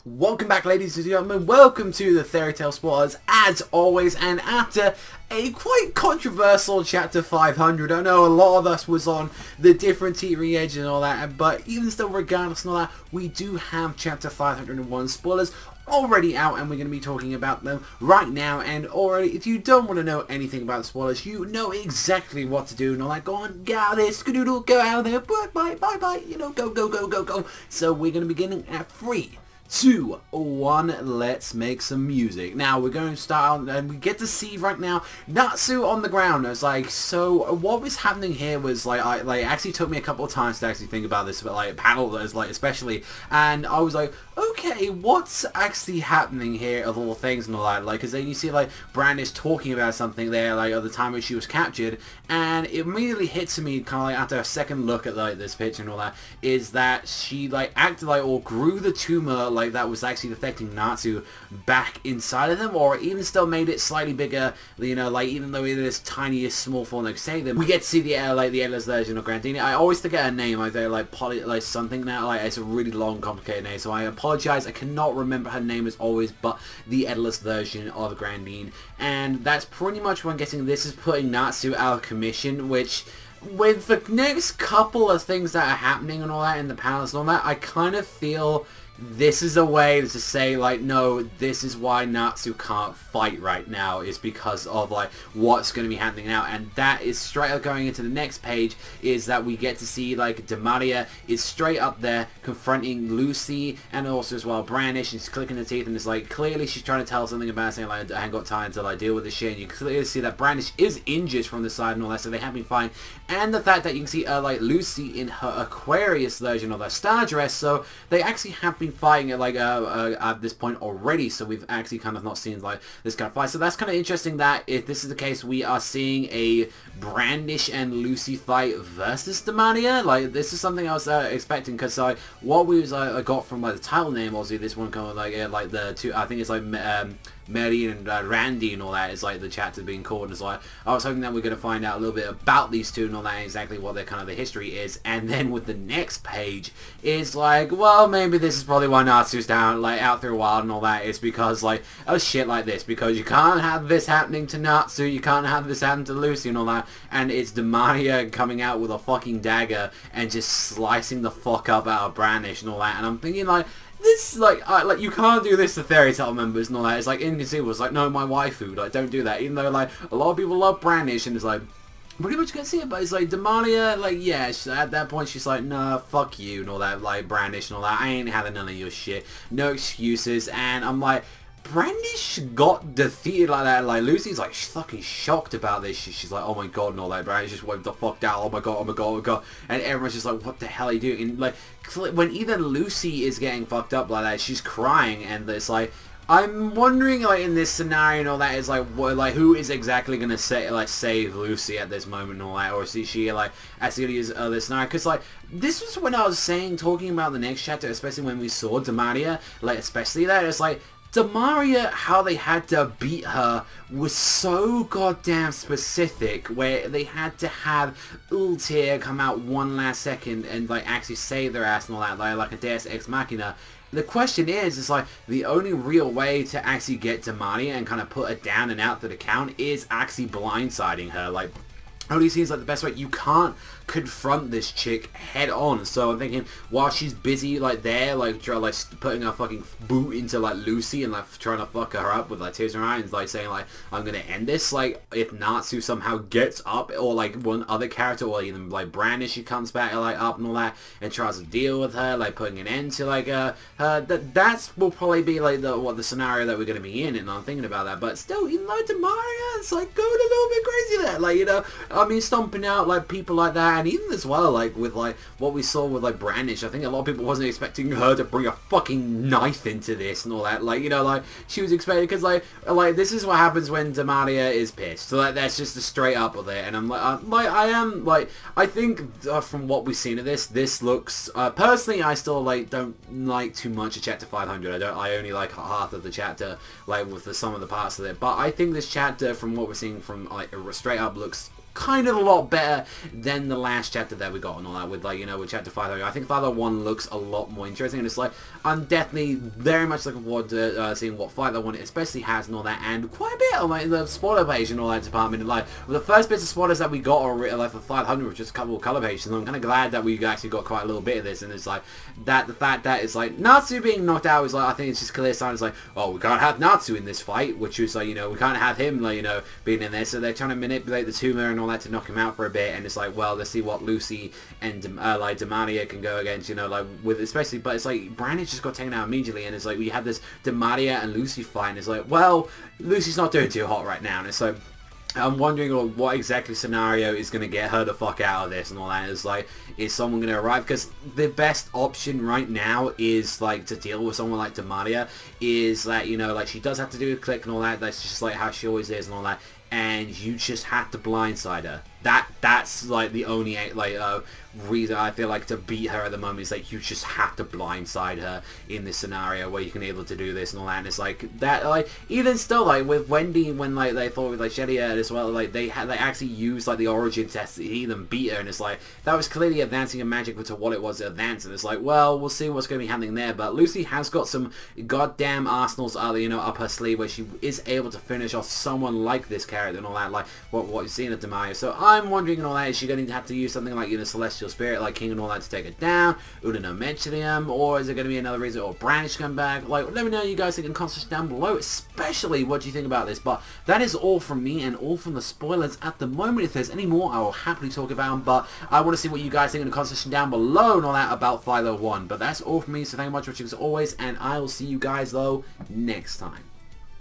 Welcome back, ladies and gentlemen, welcome to the Fairy Tail Spoilers, as always, and after a quite controversial chapter 500, I know a lot of us was on the different teetering edge and all that, but even still, regardless and all that, we do have chapter 501 spoilers already out, and we're going to be talking about them right now. And already, if you don't want to know anything about the spoilers, you know exactly what to do and all that. Go on, get out of there, skadoodle, go out there, bye, you know, go. So we're going to be beginning at 3, 2, 1, let's make some music. Now we're going to start, and we get to see right now Natsu on the ground. I was like, so what was happening here was like, actually took me a couple of times to actually think about this, but like panel is like especially, and I was like, okay, what's actually happening here of all things and all that, like, because then you see like Brandish talking about something there, like at the time when she was captured, and it immediately hits me kind of like after a second look at like this picture and all that, is that she like acted like, or grew the tumor like that was actually affecting Natsu back inside of them, or even still made it slightly bigger, you know, like even though it is tiniest small form like say them, we get to see the like the endless version of Grandini. I always forget her name, like they're like like something now, like it's a really long complicated name, so I apologize, I cannot remember her name as always, but the endless version of Grandine. And that's pretty much what I'm getting. This is putting Natsu out of commission, which with the next couple of things that are happening and all that in the palace and all that, I kind of feel this is a way to say like, no, this is why Natsu can't fight right now, is because of like what's going to be happening now. And that is straight up going into the next page, is that we get to see like Dimaria is straight up there confronting Lucy, and also as well Brandish, and she's clicking her teeth, and it's like clearly she's trying to tell something about saying like, I haven't got time to like deal with this shit. And you clearly see that Brandish is injured from the side and all that, so they have been fine. And the fact that you can see like Lucy in her Aquarius version of her star dress, so they actually have been fighting at like at this point already, so we've actually kind of not seen like this kind of fight. So that's kind of interesting that if this is the case, we are seeing a Brandish and Lucy fight versus Dimaria. Like this is something I was expecting, because what we was got from like the title name, obviously this one kind of like the two, I think it's like Mary and Randi and all that is like the chapter being called, and so I was hoping that we're going to find out a little bit about these two and all that, and exactly what their kind of the history is. And then with the next page is like, well, maybe this is probably why Natsu's down like out through a while and all that, is because like of shit like this, because you can't have this happening to Natsu, you can't have this happen to Lucy and all that, and it's Dimaria coming out with a fucking dagger and just slicing the fuck up out of Brandish and all that. And I'm thinking like, this, like you can't do this to Fairy Tail members and all that. It's like inconceivable. It's like, no, my waifu, like, don't do that. Even though, like, a lot of people love Brandish, and it's like, pretty much gonna see it, but it's like, Dimaria, like, yeah, at that point, she's like, nah, fuck you, and all that, like, Brandish and all that. I ain't having none of your shit. No excuses. And I'm like, Brandish got defeated like that. Like Lucy's like, she's fucking shocked about this. She's like, oh my god, and all that. Brandish just wiped the fuck down. Oh my god. And everyone's just like, what the hell are you doing? And like, when even Lucy is getting fucked up like that, she's crying, and it's like, I'm wondering, like, in this scenario and all that, is like, what, like, who is exactly gonna save Lucy at this moment and all that, or is she like actually gonna use this scenario? Because like, this was when I was talking about the next chapter, especially when we saw Dimaria, like, especially that it's like, Dimaria, how they had to beat her was so goddamn specific, where they had to have Ultir come out one last second and like actually save their ass and all that, like a Deus Ex Machina. The question is like, the only real way to actually get Dimaria and kind of put her down and out to the count is actually blindsiding her. Like, only seems like the best way. You can't confront this chick head on. So I'm thinking, while she's busy like there, like putting her fucking boot into like Lucy and like trying to fuck her up with like tears in her eyes, like saying like, I'm gonna end this. Like, if Natsu somehow gets up, or like one other character, or even like Brandish, she comes back like up and all that, and tries to deal with her, like putting an end to like her. That's will probably be like the scenario that we're gonna be in. And I'm thinking about that. But still, even though Dimaria, it's like going a little bit crazy there. Like, you know, I mean, stomping out like people like that. And even as well, like with like what we saw with like Brandish, I think a lot of people wasn't expecting her to bring a fucking knife into this and all that. Like, you know, like she was expecting, because like this is what happens when Dimaria is pissed. So like, that's just a straight up of it. And I'm like, I think from what we've seen of this looks personally, I still like don't like too much of chapter 500. I only like half of the chapter, like with some of the parts of it. But I think this chapter, from what we're seeing from like straight up, looks kind of a lot better than the last chapter that we got and all that with, like, you know, with chapter 5. I think 501 looks a lot more interesting, and it's like, I'm definitely very much looking forward to seeing what 501 especially has and all that, and quite a bit on, like, the spoiler page and all that department, and, like, the first bits of spoilers that we got are, like, for 500 was just a couple of color pages, and I'm kind of glad that we actually got quite a little bit of this, and it's like, that the fact that it's like, Natsu being knocked out is like, I think it's just clear sign, it's like, oh, we can't have Natsu in this fight, which is like, you know, we can't have him, like, you know, being in there, so they're trying to manipulate the tumor and all that to knock him out for a bit, and it's like, well, let's see what Lucy and like Dimaria can go against, you know, like with especially, but it's like Brandon just got taken out immediately, and it's like we have this Dimaria and Lucy fight, and it's like, well, Lucy's not doing too hot right now, and it's like, I'm wondering what exactly scenario is going to get her the fuck out of this and all that. It's like, is someone going to arrive? Because the best option right now is, like, to deal with someone like Dimaria is that, you know, like, she does have to do a click and all that. That's just, like, how she always is and all that. And you just have to blindside her. That's like the only like reason I feel like to beat her at the moment is like you just have to blindside her in this scenario where you can be able to do this and all that. And it's like that, like even still, like with Wendy when like they fought with like Shelia as well, like they actually used like the origin test to even beat her, and it's like that was clearly advancing a magic to what it was to advance, and it's like, well, we'll see what's going to be happening there. But Lucy has got some goddamn arsenals you know, up her sleeve where she is able to finish off someone like this character and all that, like what you've seen at Dimaria. So I'm wondering and all that, is she going to have to use something like, you know, Celestial Spirit, like King and all that to take it down, Una no Menchinium, or is it going to be another reason, or Brandish come back? Like, let me know what you guys think in the comments down below, especially what you think about this. But that is all from me and all from the spoilers at the moment. If there's any more, I will happily talk about them, but I want to see what you guys think in the comment section down below and all that about 501. But that's all from me, so thank you much for watching as always, and I will see you guys though next time.